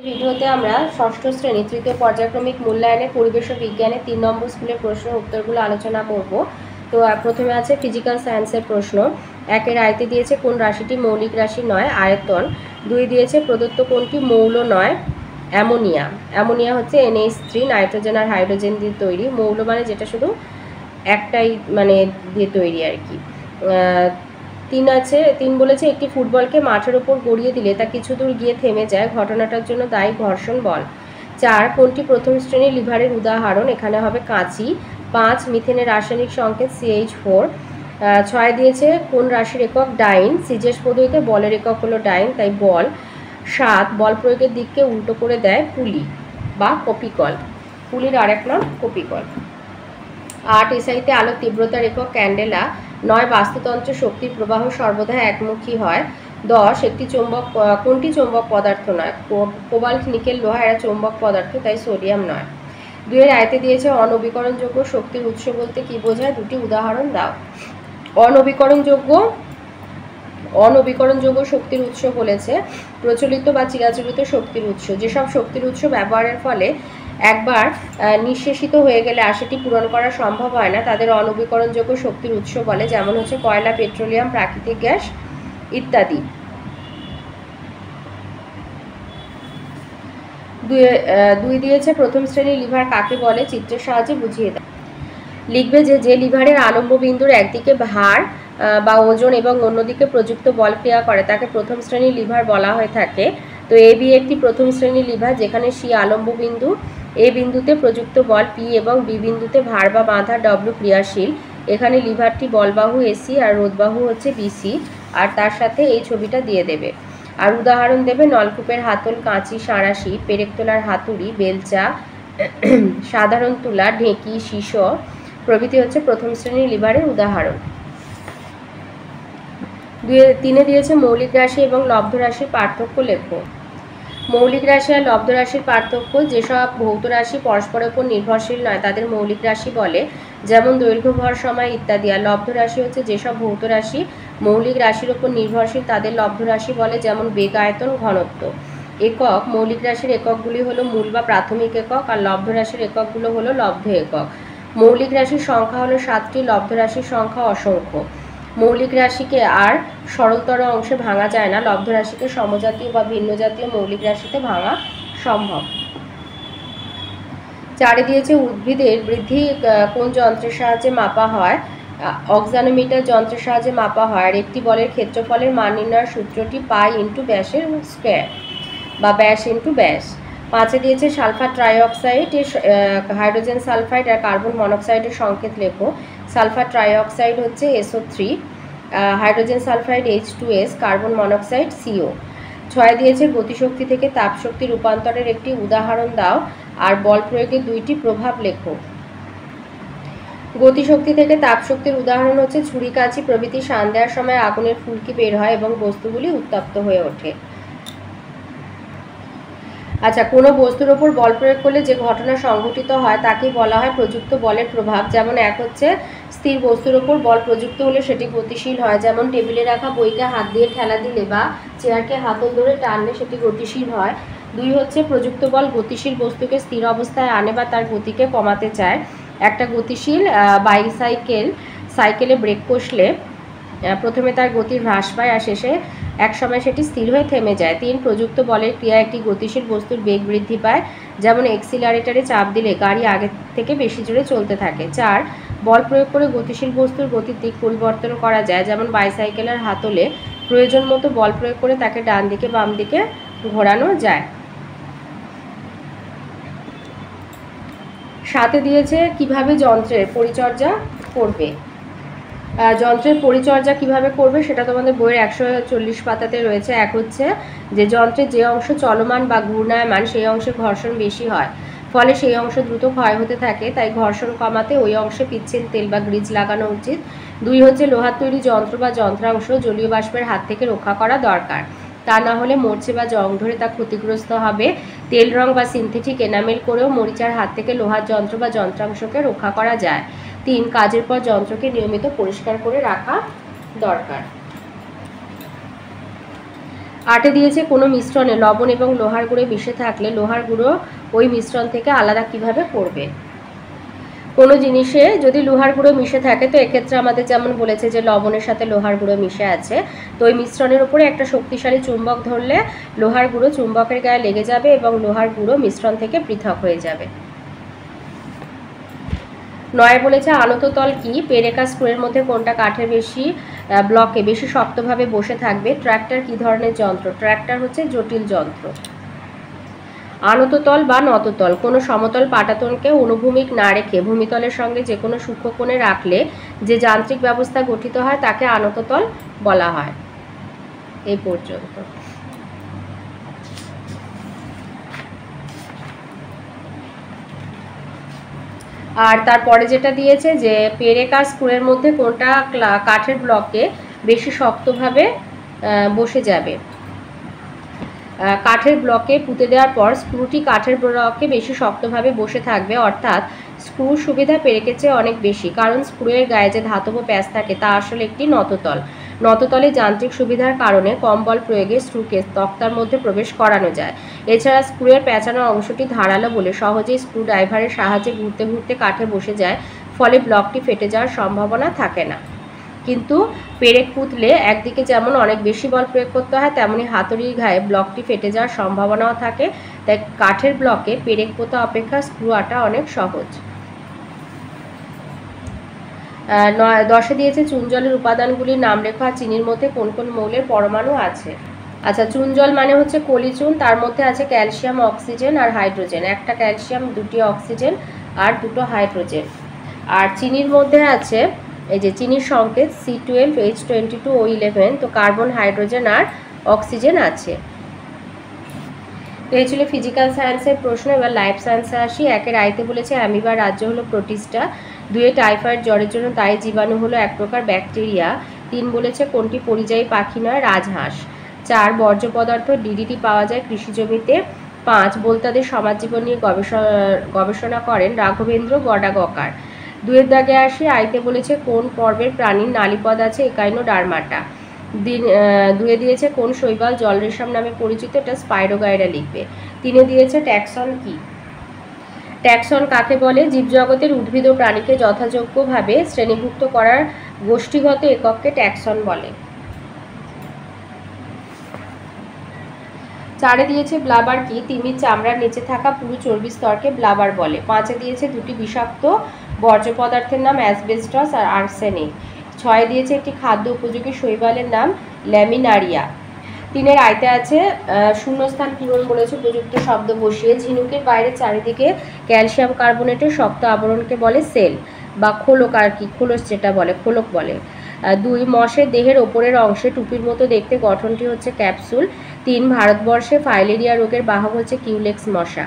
ভিডিওতে আমরা ষষ্ঠ শ্রেণী তৃতীয় পর্যায়ক্রমিক মূল্যায়নের পরিবেশ ও বিজ্ঞানের ৩ নম্বর স্কুলের প্রশ্ন উত্তরগুলো আলোচনা করব। তো প্রথমে আছে ফিজিক্যাল সায়েন্সের প্রশ্ন। ১-এর আয়তে দিয়েছে কোন রাশিটি মৌলিক রাশি নয় আয়তন। ২ দিয়েছে প্রদত্ত কোনটি মৌল নয় অ্যামোনিয়া। অ্যামোনিয়া হচ্ছে NH3 নাইট্রোজেন আর হাইড্রোজেন দিয়ে তৈরি। মৌল মানে যেটা শুধু একটাই মানে দিয়ে তৈরি আর কি। ৩ বলেছে একটি ফুটবলকে মাঠের ওপর গড়িয়ে দিলে তা কিছু দূর গিয়ে থেমে যায়, ঘটনাটার জন্য দায়ী ঘর্ষণ বল। ৪ কোনটি প্রথম শ্রেণীর লিভারের উদাহরণ, এখানে হবে কাঁচি। ৫ মিথেনের রাসায়নিক সংকেত CH4। ৬ দিয়েছে কোন রাশির একক ডাইন, সিজেস পদ্ধতিতে বলের একক হলো ডাইন তাই বল। ৭ বল প্রয়োগের দিককে উল্টো করে দেয় পুলি বা কপিকল, পুলির আরেক নাম কপিকল। ৮ এসআইতে আলোর তীব্রতার একক ক্যান্ডেলা। ৯ বাস্তুতন্ত্রে শক্তির প্রবাহ সর্বদা একমুখী হয়। ১০ কোনটি চৌম্বক পদার্থ নয়, কোবাল্ট নিকেল লোহা এরা চৌম্বক পদার্থ তাই সোডিয়াম নয়। ২-এর আয়তে দিয়েছে অনবীকরণযোগ্য শক্তির উৎস বলতে কি বোঝায়, দুটি উদাহরণ দাও। অনবীকরণযোগ্য শক্তির উৎস বলেছে প্রচলিত বা চিরাচরিত শক্তির উৎস, যেসব শক্তির উৎস ব্যবহারের ফলে একবার নিঃশেষিত হয়ে গেলে আশাটি পূরণ করা সম্ভব হয় না তাদের অনবীকরণযোগ্য শক্তির উৎস বলে, যেমন হচ্ছে কয়লা, পেট্রোলিয়াম, প্রাকৃতিক গ্যাস ইত্যাদি। ২ দিয়েছে প্রথম শ্রেণীর লিভার কাকে বলে, চিত্রের সাহায্যে বুঝিয়ে দেয়। লিখবে যে লিভারের আলম্ব বিন্দুর একদিকে ভার বা ওজন এবং অন্যদিকে প্রযুক্ত বল ক্রিয়া করে তাকে প্রথম শ্রেণীর লিভার বলা হয়ে থাকে। তো AB একটি প্রথম শ্রেণীর লিভার যেখানে C আলম্ব বিন্দু, A বিন্দুতে প্রযুক্ত বল P এবং B বিন্দুতে ভার বা বাঁধা W ক্রিয়াশীল। এখানে লিভারটি বলবাহু AC আর রোধবাহু হচ্ছে BC, আর তার সাথে এই ছবিটা দিয়ে দেবে। আর উদাহরণ দেবে নলকূপের হাতল, কাঁচি, সাঁড়াশি, পেরেক তোলার হাতুড়ি, বেলচা, সাধারণ তুলা, ঢেঁকি, শিশো প্রভৃতি হচ্ছে প্রথম শ্রেণীর লিভারের উদাহরণ। ৩-এ দিয়েছে মৌলিক রাশি এবং লব্ধ রাশির পার্থক্য লেখো। মৌলিক রাশি আর লব্ধ রাশির পার্থক্য, যেসব ভৌত রাশি পরস্পরের উপর নির্ভরশীল নয় তাদের মৌলিক রাশি বলে, যেমন দৈর্ঘ্য, ভর, সময় ইত্যাদি। আর লব্ধ রাশি হচ্ছে যেসব ভৌত রাশি মৌলিক রাশির উপর নির্ভরশীল তাদের লব্ধ রাশি বলে, যেমন বেগ, আয়তন, ঘনত্ব। একক, মৌলিক রাশির এককগুলি হলো মূল বা প্রাথমিক একক, আর লব্ধ রাশির এককগুলো হলো লব্ধ একক। মৌলিক রাশির সংখ্যা হলো 7টি, লব্ধ রাশির সংখ্যা অসংখ্য। মৌলিক রাশিকে আর সরলতর অংশে ভাঙা যায় না, লব্ধ রাশিকে সমজাতীয় বা ভিন্ন জাতীয় মৌলিক রাশিতে ভাঙা সম্ভব। 4-এ দিয়েছে উদ্ভিদের বৃদ্ধি কোন যন্ত্রের সাহায্যে মাপা হয়, অক্সানোমিটার যন্ত্রের সাহায্যে মাপা হয়। আর একটি বলের ক্ষেত্রফলের মান নির্ণয়ের সূত্রটি পাই ইন্টু ব্যাসের স্কোয়ার বা ব্যাস ইন্টু ব্যাস। 5-এ দিয়েছে সালফার ট্রাইঅক্সাইড, হাইড্রোজেন সালফাইড আর কার্বন মনোক্সাইডের সংকেত লেখো। সালফার ট্রাইঅক্সাইড হচ্ছে SO3, hydrogen sulphide H2S, carbon monoxide CO। 6-এ দিয়েছে গতিশক্তি থেকে তাপশক্তি রূপান্তরের একটি উদাহরণ দাও আর বল প্রয়োগের 2টি প্রভাব লেখো। গতিশক্তি থেকে তাপশক্তির উদাহরণ হচ্ছে ছুরি, কাঁচি প্রভৃতি শান দেওয়ার সময় আগুনের ফুলকি বের হয় এবং বস্তুগুলি উত্তপ্ত হয়ে ওঠে। আচ্ছা, কোনো বস্তুর ওপর বল প্রয়োগ করলে যে ঘটনা সংঘটিত হয় তাকেই বলা হয় প্রযুক্ত বলের প্রভাব। যেমন 1 হচ্ছে স্থির বস্তুর ওপর বল প্রযুক্ত হলে সেটি গতিশীল হয়, যেমন টেবিলে রাখা বইকে হাত দিয়ে ঠেলা দিলে বা চেয়ারকে হাতল ধরে টানলে সেটি গতিশীল হয়। 2 হচ্ছে প্রযুক্ত বল গতিশীল বস্তুকে স্থির অবস্থায় আনে বা তার গতিকে কমাতে চায়। একটা গতিশীল সাইকেলে ব্রেক কষলে প্রথমে তার গতির হ্রাস পায় আর শেষে এক সময় সেটি স্থির হয়ে থেমে যায়। 3 প্রযুক্ত বলের ক্রিয়া একটি গতিশীল বস্তুর বেগ বৃদ্ধি পায়, যেমন এক্সিলারেটরে চাপ দিলে গাড়ি আগে থেকে বেশি জোরে চলতে থাকে। 4 বল প্রয়োগ করে গতিশীল বস্তুর গতির দিক পরিবর্তন করা যায়, যেমন বাইসাইকেলের হাতলে প্রয়োজন মতো বল প্রয়োগ করে তাকে ডান দিকে বাম দিকে ঘোরানো যায়। 7-এ দিয়েছে কিভাবে যন্ত্রের পরিচর্যা করবে। যন্ত্রের পরিচর্যা কিভাবে করবে সেটা তোমাদের বইয়ের 140 পাতাতে রয়েছে। 1 হচ্ছে যে যন্ত্রের যে অংশ চলমান বা ঘূর্ণায়মান সেই অংশে ঘর্ষণ বেশি হয়, ফলে সেই অংশ দ্রুত ক্ষয় হতে থাকে, তাই ঘর্ষণ কমাতে ওই অংশে পিচ্ছিল তেল বা গ্রিজ লাগানো উচিত। 2 হচ্ছে লোহার তৈরি যন্ত্র বা যন্ত্রাংশ জলীয় বাষ্পের হাত থেকে রক্ষা করা দরকার, তা না হলে মরচে বা জং ধরে তা ক্ষতিগ্রস্ত হবে। তেল রং বা সিনথেটিক এনামেল করেও মরিচার হাত থেকে লোহার যন্ত্র বা যন্ত্রাংশকে রক্ষা করা যায়। 3 কাজের পর যন্ত্রকে নিয়মিত পরিষ্কার করে রাখা দরকার। 8 দিয়েছে কোনো মিশ্রণে লবণ এবং লোহার গুঁড়ো মিশে থাকলে লোহার গুঁড়ো ওই মিশ্রণ থেকে আলাদা কিভাবে করবে। কোনো জিনিসে যদি লোহার গুঁড়ো মিশে থাকে তো এক্ষেত্রে আমাদের যেমন বলেছে যে লবণের সাথে লোহার গুঁড়ো মিশে আছে, তো ওই মিশ্রণের উপরে একটা শক্তিশালী চুম্বক ধরলে লোহার গুঁড়ো চুম্বকের গায়ে লেগে যাবে এবং লোহার গুঁড়ো মিশ্রণ থেকে পৃথক হয়ে যাবে। 9 বলেছে আনত তল কি, পেরেক আর স্ক্রুয়ের মধ্যে কোনটা কাঠের ব্লকে বেশি শক্তভাবে বসে থাকবে। ট্র্যাক্টর কি ধরনের যন্ত্র? ট্র্যাক্টর হচ্ছে জটিল যন্ত্র। আনততল বা নততল কোনো সমতল পাটাতনকে অনুভূমিক না রেখে ভূমিতলের সঙ্গে যে কোনো সূক্ষ্ম কোণে রাখলে যে যান্ত্রিক ব্যবস্থা গঠিত হয় তাকে আনততল বলা হয়। এই পর্যন্ত। আর তারপরে যেটা দিয়েছে যে পেরেক আর স্ক্রুয়ের মধ্যে কোনটা কাঠের ব্লকে বেশি শক্তভাবে বসে যাবে। কাঠের ব্লকে পুঁতে দেওয়ার পর স্ক্রুটি কাঠের ব্লকে বেশি শক্তভাবে বসে থাকবে, অর্থাৎ স্ক্রুর সুবিধা পেরেকের চেয়ে অনেক বেশি, কারণ স্ক্রুয়ের গায়ে যে ধাতব প্যাঁচ থাকে তা আসলে একটি নততল। নততলে যান্ত্রিক সুবিধার কারণে কম বল প্রয়োগে স্ক্রুকে তক্তার মধ্যে প্রবেশ করানো যায়। এছাড়া স্ক্রুয়ের পেঁচানো অংশটি ধারালো বলে সহজেই স্ক্রু ড্রাইভারের সাহায্যে ঘুরতে ঘুরতে কাঠে বসে যায়, ফলে ব্লকটি ফেটে যাওয়ার সম্ভাবনা থাকে না। কিন্তু পেরেক পুঁতলে একদিকে যেমন অনেক বেশি বল প্রয়োগ করতে হয়, তেমনি হাতুড়ির ঘায়ে ব্লকটি ফেটে যাওয়ার সম্ভাবনাও থাকে। তাই কাঠের ব্লকে পেরেক পোঁতা অপেক্ষা স্ক্রু আঁটা অনেক সহজ। 10 দিয়েছে চুন জলের উপাদানগুলির নাম লেখা, চিনির মধ্যে কোন কোন মৌলের পরমাণু আছে। আচ্ছা, চুন জল মানে হচ্ছে কলিচুন, তার মধ্যে আছে ক্যালসিয়াম, অক্সিজেন আর হাইড্রোজেন। একটা ক্যালসিয়াম, 2টি অক্সিজেন আর 2টো হাইড্রোজেন। আর চিনির মধ্যে আছে এই যে চিনির সংকেত C12H22O11, তো কার্বন, হাইড্রোজেন আর অক্সিজেন আছে। তো এই ছিল ফিজিক্যাল সায়েন্সের প্রশ্ন। এবার লাইফ সায়েন্সে আসি। 1 আইতে বলেছে অ্যামিবার রাজ্য হলো প্রোটিস্টা। 2 টাইফয়েড জ্বরের জন্য দায়ী জীবাণু হলো এক প্রকার ব্যাকটেরিয়া। 3 বলেছে কোনটি পরিযায়ী পাখি নয়, রাজহাঁস। 4 বর্জ্য পদার্থ ডিডিটি পাওয়া যায় কৃষি জমিতে। 5 বোলতাদের সমাজ জীবন নিয়ে গবেষণা করেন রাঘবেন্দ্র গডাগকার। 2 দাগে আসি। আইতে বলেছে কোন পর্বের প্রাণীর নালীপদ আছে, একাইনোডার্মাটা। 2 দিয়েছে কোন শৈবাল জল রেশম নামে পরিচিত, এটা স্পাইরোগাইরা লিখবে। 3 দিয়েছে ট্যাক্সন কি। ট্যাক্সন কাকে বলে? জীবজগতের উদ্ভিদ ও প্রাণীকে যথাযোগ্যভাবে শ্রেণীভুক্ত করার গোষ্ঠীগত একককে ট্যাক্সন বলে। 4 দিয়েছে ব্লাবার কি, তিমির চামড়ার নিচে থাকা পুরু চর্বি স্তরকে ব্লাবার বলে। 5 দিয়েছে 2টি বিষাক্ত বর্জ্য পদার্থের নাম অ্যাসবেস্টস আর আর্সেনিক। 6 দিয়েছে একটি খাদ্য উপযোগী শৈবালের নাম ল্যামিনারিয়া। 3 আইতে আছে শূন্যস্থান পূরণ বলেছে উপযুক্ত শব্দ বসিয়ে। ঝিনুকের বাইরে চারিদিকে ক্যালসিয়াম কার্বনেটের শক্ত আবরণকে বলে সেল বা খোলক, আর কি খোলস যেটা বলে খোলক বলে। 2 মশের দেহের ওপরের অংশে টুপির মতো দেখতে গঠনটি হচ্ছে ক্যাপসুল। 3 ভারতবর্ষে ফাইলেরিয়া রোগের বাহক হচ্ছে কিউলেক্স মশা।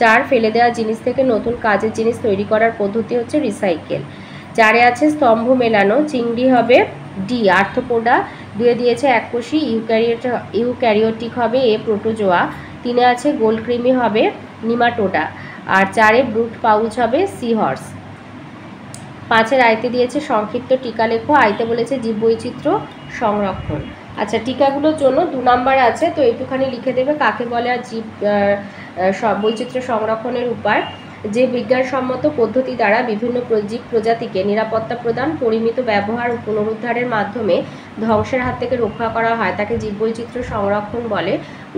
4 ফেলে দেওয়া জিনিস থেকে নতুন কাজের জিনিস তৈরি করার পদ্ধতি হচ্ছে রিসাইকেল। 4 আছে স্তম্ভ মেলানো, চিংড়ি হবে ডি, আর্থ্রোপোডা। 2 দিয়েছে এককোষী ইউক্যারিওটিক হবে এ, প্রোটোজোয়া। 3 আছে গোলকৃমি হবে নিমাটোডা। আর 4 ব্রুট পাউচ হবে সি হর্স। 5 আইতে দিয়েছে সংক্ষিপ্ত টিকা লেখো। আইতে বলেছে জীববৈচিত্র্য সংরক্ষণ। আচ্ছা, টিকাগুলোর জন্য 2 নাম্বার আছে, তো একটুখানি লিখে দেবে কাকে বলে আর জীব বৈচিত্র্য সংরক্ষণের উপায়। যে বিজ্ঞানসম্মত পদ্ধতি দ্বারা বিভিন্ন জীব প্রজাতিকে নিরাপত্তা প্রদান, পরিমিত ব্যবহার ও পুনরুদ্ধারের মাধ্যমে ধ্বংসের হাত থেকে রক্ষা করা হয় তাকে জীববৈচিত্র্য সংরক্ষণ বলে।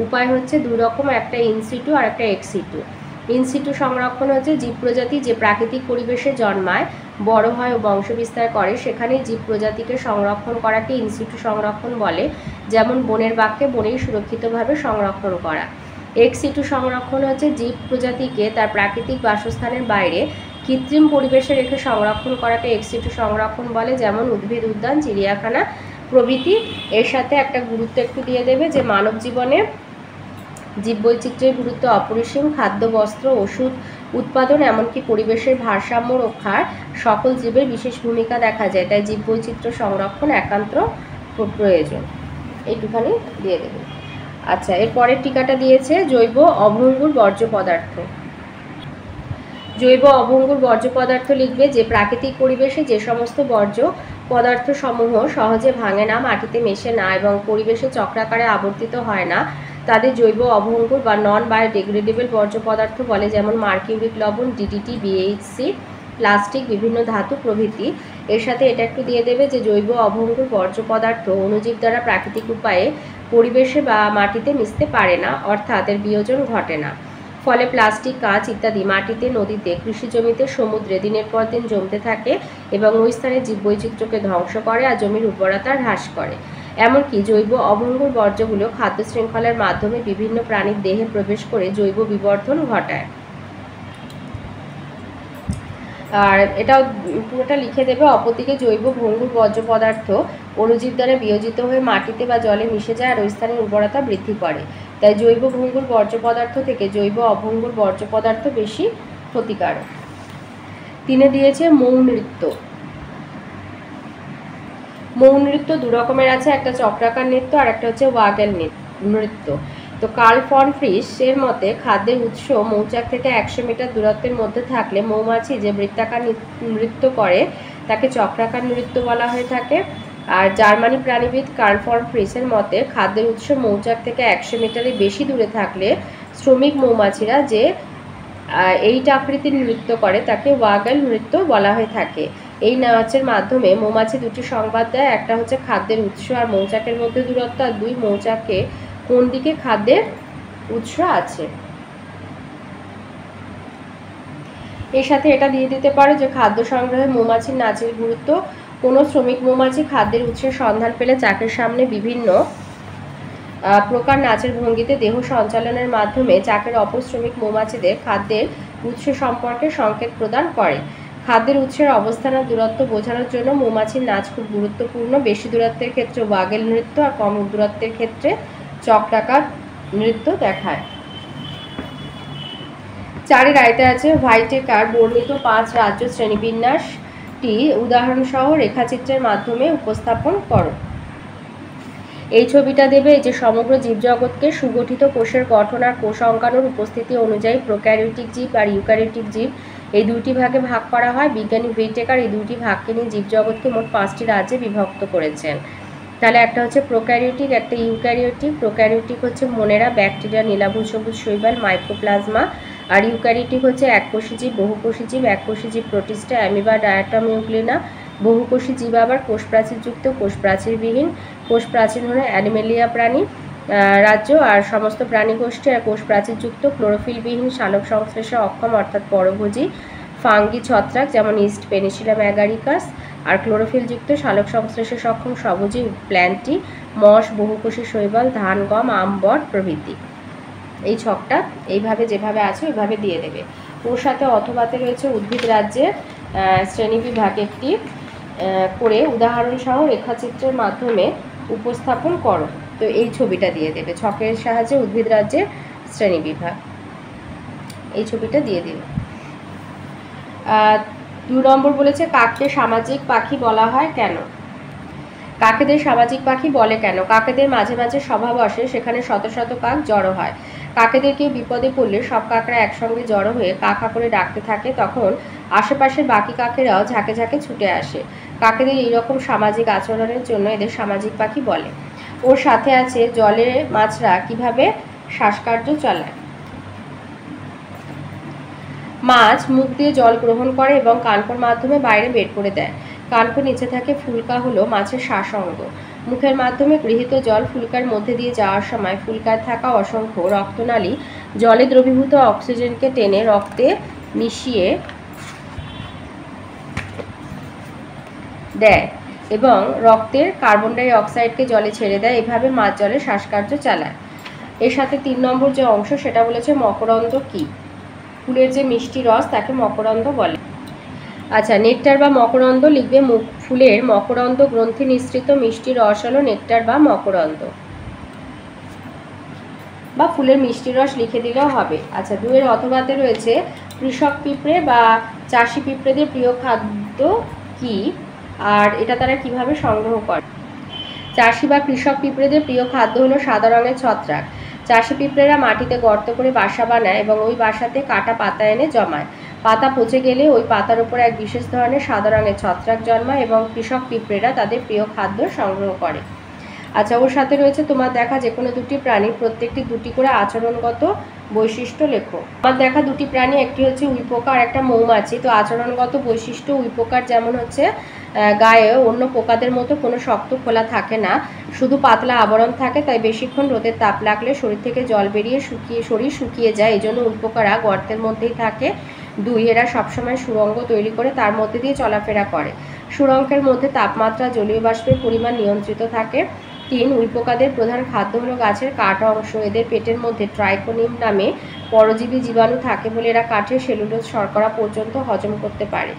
উপায় হচ্ছে 2 রকম, একটা ইনসিটু আর একটা এক্সিটু। ইনসিটু সংরক্ষণ হচ্ছে জীব প্রজাতি যে প্রাকৃতিক পরিবেশে জন্মায়, বড় হয় ও বংশবিস্তার করে, সেখানেই জীব প্রজাতিকে সংরক্ষণ করাকে ইনসিটু সংরক্ষণ বলে। যেমন বনের বাঘকে বনেই সুরক্ষিতভাবে সংরক্ষণ করা। এক্সিটু সংরক্ষণ হচ্ছে জীব প্রজাতিকে তার প্রাকৃতিক বাসস্থানের বাইরে কৃত্রিম পরিবেশে রেখে সংরক্ষণ করাকে এক্সিটু সংরক্ষণ বলে। যেমন উদ্ভিদ উদ্যান, চিড়িয়াখানা প্রভৃতি। এর সাথে একটা গুরুত্ব একটু দিয়ে দেবে যে মানব জীবনে জীববৈচিত্র্যের গুরুত্ব অপরিসীম। খাদ্য, বস্ত্র, ওষুধ উৎপাদন এমনকি পরিবেশের ভারসাম্য রক্ষার সকল জীবের বিশেষ ভূমিকা দেখা যায়, তাই জীববৈচিত্র্য সংরক্ষণ একান্ত প্রয়োজন। এইটুখানি দিয়ে দেবে। আচ্ছা, এর পরের টিকাটা দিয়েছে জৈব অভঙ্গুর বর্জ্য পদার্থ। জৈব অভঙ্গুর বর্জ্য পদার্থ লিখবে যে প্রাকৃতিক পরিবেশে যে সমস্ত বর্জ্য পদার্থ সমূহ সহজে ভাঙে না, মাটিতে মেশে না এবং পরিবেশে চক্রাকারে আবর্তিত হয় না তাদের জৈব অভঙ্গুর বা নন বায়োডিগ্রেডেবল বর্জ্য পদার্থ বলে, যেমন মার্কিউরিক লবণ, ডিডিটি, বিএইচসি, প্লাস্টিক, বিভিন্ন ধাতু প্রভৃতি। এর সাথে এটা একটু দিয়ে দেবে যে জৈব অভঙ্গুর বর্জ্য পদার্থ অণুজীব দ্বারা প্রাকৃতিক উপায়ে পরিবেশে বা মাটিতে মিশতে পারে না, অর্থাৎ এর বিয়োজন ঘটে না। ফলে প্লাস্টিক, কাঁচ ইত্যাদি মাটিতে, নদীতে, কৃষি জমিতে, সমুদ্রে দিনের পর দিন জমতে থাকে এবং ওই স্থানে জীববৈচিত্র্যকে ধ্বংস করে আর জমির উর্বরতা হ্রাস করে। এমনকি জৈব অভঙ্গুর বর্জ্যগুলো খাদ্য শৃঙ্খলার মাধ্যমে বিভিন্ন প্রাণীর দেহে প্রবেশ করে জৈব বিবর্ধন ঘটায়। আর এটাও পুরোটা লিখে দেবে। অপরদিকে জৈব ভঙ্গুর বর্জ্য পদার্থ অণুজীব দ্বারা বিয়োজিত হয়ে মাটিতে বা জলে মিশে যায় আর ওই স্থানের উর্বরতা বৃদ্ধি করে। তাই জৈব ভঙ্গুর বর্জ্য পদার্থ থেকে জৈব অভঙ্গুর বর্জ্য পদার্থ বেশি ক্ষতিকারক। তিনে দিয়েছে মৌন নৃত্য। মৌন নৃত্য দু রকমের আছে, একটা চক্রাকার নৃত্য আর একটা হচ্ছে ওয়াগেল নৃত্য। তো কার্ল ফন ফ্রিস এর মতে খাদ্যের উৎস মৌচাক থেকে 100 মিটার দূরত্বের মধ্যে থাকলে মৌমাছি যে বৃত্তাকার নৃত্য করে তাকে চক্রাকার নৃত্য বলা হয়ে থাকে। আর জার্মানি প্রাণীবিদ কার্ল ফন ফ্রিসের মতে খাদ্যের উৎস মৌচাক থেকে 100 মিটারের বেশি দূরে থাকলে শ্রমিক মৌমাছিরা যে এইট আকৃতির নৃত্য করে তাকে ওয়াগেল নৃত্য বলা হয়ে থাকে। এই নাচের মাধ্যমে মৌমাছি দুটি সংবাদ দেয়, একটা হচ্ছে খাদ্যের উৎস আর মৌচাকের মধ্যে দূরত্ব, আর দুই মৌচাকে কোন দিকে খাদ্যের উৎস আছে। এর সাথে এটা দিয়ে দিতে পারো যে খাদ্য সংগ্রহে মৌমাছির নাচের গুরুত্ব। কোনো শ্রমিক মৌমাছি খাদ্যের উৎসের সন্ধান পেলে চাকের সামনে বিভিন্ন প্রকার নাচের ভঙ্গিতে দেহ সঞ্চালনের মাধ্যমে চাকের অপর শ্রমিক মৌমাছিদের খাদ্যের উৎস সম্পর্কে সংকেত প্রদান করে। খাদ্যের উৎসের অবস্থান আর দূরত্ব বোঝানোর জন্য মৌমাছির নাচ খুব গুরুত্বপূর্ণ। বেশি দূরত্বের ক্ষেত্রে ওয়াগেল নৃত্য আর কম দূরত্বের ক্ষেত্রে চক্রাকার নৃত্য দেখায়। 4 আয়তে আছে হোয়াইটেকার বর্ণিত 5 রাজ্য শ্রেণীবিন্যাসটি উদাহরণসহ রেখাচিত্রের মাধ্যমে উপস্থাপন করো। এই ছবিটা দেবে যে সমগ্র জীবজগৎকে সুগঠিত কোষের গঠন আর কোষ অঙ্গাণুর উপস্থিতি অনুযায়ী প্রোক্যারিওটিক জীব আর ইউক্যারিওটিক জীব এই দুইটি ভাগে ভাগ করা হয়। বিজ্ঞানী হুইটেকার এই দুইটি ভাগকে নিয়ে জীবজগৎকে মোট 5টি রাজ্যে বিভক্ত করেছেন। তাহলে একটা হচ্ছে প্রোক্যারিওটিক, একটা ইউক্যারিওটিক। প্রোক্যারিওটিক হচ্ছে মনেরা, ব্যাকটেরিয়া, নীলাভূ সবুজ শৈবাল, মাইক্রোপ্লাজমা। আর ইউক্যারিওটিক হচ্ছে এককোষী জীব, বহুকোষী জীব। এককোষী জীব প্রোটিস্টা, অ্যামিবা, ডায়াটম, ইউগ্লিনা। বহুকোষী জীব আবার কোষ প্রাচীরযুক্ত, কোষ প্রাচীরবিহীন। কোষ প্রাচীর হলো অ্যানিমেলিয়া প্রাণী রাজ্য, আর সমস্ত প্রাণী গোষ্ঠী আর কোষ প্রাচীরযুক্ত ক্লোরোফিলবিহীন, সালোক সংশ্লেষে অক্ষম অর্থাৎ পরভোজী। ফাঙ্গি ছত্রাক যেমন ইস্ট, পেনিসিলাম অ্যাগারিকাস। আর ক্লোরোফিলযুক্ত সালোক সংশ্লেষে সক্ষম সবুজী প্ল্যান্টি, মশ, বহুকোষী শৈবাল, ধান, গম, আম, বট প্রভৃতি। এই ছকটা এইভাবে যেভাবে আছে ওইভাবে দিয়ে দেবে। ওর সাথে অথবাতে রয়েছে উদ্ভিদ রাজ্যের শ্রেণীবিভাগ একটি করে উদাহরণসহ রেখাচিত্রের মাধ্যমে উপস্থাপন করো। তো এই ছবিটা দিয়ে দেবে, ছকের সাহায্যে উদ্ভিদ রাজ্যের শ্রেণীবিভাগ এই ছবিটা দিয়ে দেবে। 2 নম্বর বলেছে কাককে সামাজিক পাখি বলা হয় কেন? কাকেদের সামাজিক পাখি বলে কেন? কাকেদের মাঝে মাঝে সভা বসে, সেখানে শত শত কাক জড়ো হয়। কাকেদের কেউ বিপদে পড়লে সব কাকরা একসঙ্গে জড়ো হয়ে কাকা করে ডাকতে থাকে, তখন আশেপাশের বাকি কাকেরাও ঝাঁকে ঝাঁকে ছুটে আসে। কাকেদের এইরকম সামাজিক আচরণের জন্য এদের সামাজিক পাখি বলে। ওর সাথে আছে জলের মাছরা কিভাবে শ্বাসকার্য চালায়। মাছ মুখ দিয়ে জল গ্রহণ করে এবং কানকোর মাধ্যমে বাইরে বের করে দেয়। কানকোর নিচে থাকে ফুলকা হলো মাছের শ্বাসঅঙ্গ। মুখের মাধ্যমে গৃহীত জল ফুলকার মধ্যে দিয়ে যাওয়ার সময় ফুলকায় থাকা অসংখ্য রক্তনালী জলে দ্রবীভূত অক্সিজেনকে টেনে রক্তে মিশিয়ে দেয় এবং রক্তের কার্বন ডাই অক্সাইডকে জলে ছেড়ে দেয়। এভাবে মাছ জলে শ্বাসকার্য চালায়। এর সাথে 3 নম্বর যে অংশ সেটা বলেছে মকরন্দ কি? ফুলের যে মিষ্টি রস তাকে মকরন্দ বলে। আচ্ছা, নেকটার বা মকরন্দ লিখবে। ফুলের মকরন্দ গ্রন্থি নিঃসৃত মিষ্টি রস হলো নেকটার বা মকরন্দ, বা ফুলের মিষ্টি রস লিখে দিলেও হবে। আচ্ছা, 2 এর অথবাতে রয়েছে কৃষক পিঁপড়ে বা চাষি পিঁপড়েদের প্রিয় খাদ্য কি আর এটা তারা কিভাবে সংগ্রহ করে? চাষি বা কৃষক পিঁপড়েদের প্রিয় খাদ্য হলো সাদা রঙের ছত্রাক। চাষি পিঁপড়েরা মাটিতে গর্ত করে বাসা বানায় এবং ওই বাসাতে কাটা পাতা এনে জমায়। পাতা পচে গেলে ওই পাতার উপর এক বিশেষ ধরনের সাদা রঙের ছত্রাক জন্মায় এবং কৃষক পিঁপড়েরা তাদের প্রিয় খাদ্য সংগ্রহ করে। আচ্ছা, ওর সাথে রয়েছে তোমার দেখা যে কোনো দুটি প্রাণীর প্রত্যেকটি দুটি করে আচরণগত বৈশিষ্ট্য লেখো। আমার দেখা দুটি প্রাণী, একটি হচ্ছে উইপোকা আর একটা মৌমাছি। তো আচরণগত বৈশিষ্ট্য, উইপোকার যেমন হচ্ছে গায়ে অন্য পোকাদের মতো কোনো শক্ত খোলা থাকে না, শুধু পাতলা আবরণ থাকে, তাই বেশিক্ষণ রোদের তাপ লাগলে শরীর থেকে জল বেরিয়ে শরীর শুকিয়ে যায়। এই জন্য উইপোকারা গর্তের মধ্যেই থাকে। 2, এরা সবসময় সুড়ঙ্গ তৈরি করে তার মধ্যে দিয়ে চলাফেরা করে। সুড়ঙ্গের মধ্যে তাপমাত্রা, জলীয় বাষ্পের পরিমাণ নিয়ন্ত্রিত থাকে। 3, উইপোকাদের প্রধান খাদ্য হলো গাছের কাঠ অংশ। এদের পেটের মধ্যে ট্রাইকোনিম নামে পরজীবী জীবাণু থাকে বলে এরা কাঠের সেলুলোজ শর্করা পর্যন্ত হজম করতে পারে।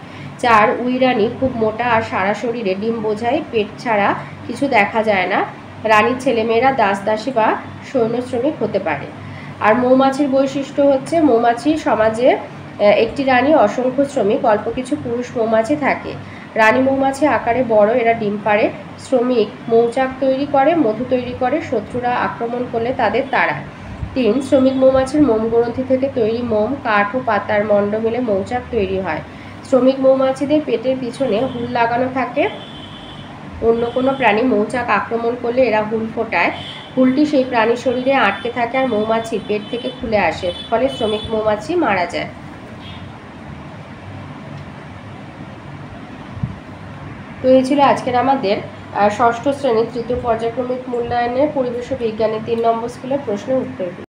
4, উইরানি খুব মোটা আর সারা শরীরে ডিম বোঝাই, পেট ছাড়া কিছু দেখা যায় না। রানীর ছেলেমেয়েরা দাসদাসী বা সৈন্য শ্রমিক হতে পারে। আর মৌমাছির বৈশিষ্ট্য হচ্ছে, মৌমাছি সমাজে একটি রানী, অসংখ্য শ্রমিক, অল্প কিছু পুরুষ মৌমাছি থাকে। রানী মৌমাছি আকারে বড়, এরা ডিম পাড়ে। শ্রমিক মৌচাক তৈরি করে, মধু তৈরি করে, শত্রুরা আক্রমণ করলে তাদের তাড়ায়। 3, শ্রমিক মৌমাছির মোম গ্রন্থি থেকে তৈরি মোম, কাঠ ও পাতার মণ্ড মিলে মৌচাক তৈরি হয়। শ্রমিক মৌমাছিদের পেটের পিছনে হুল লাগানো থাকে। অন্য কোনো প্রাণী মৌচাক আক্রমণ করলে এরা হুল ফোটায়। হুলটি সেই প্রাণীর শরীরে আটকে থাকে আর মৌমাছির পেট থেকে খুলে আসে, ফলে শ্রমিক মৌমাছি মারা যায়। তো এই ছিল আজকের আমাদের ষষ্ঠ শ্রেণীর তৃতীয় পর্যায়ক্রমিক মূল্যায়নের পরিবেশ ও বিজ্ঞানের 3 নম্বর স্কুলের প্রশ্নের উত্তরগুলো।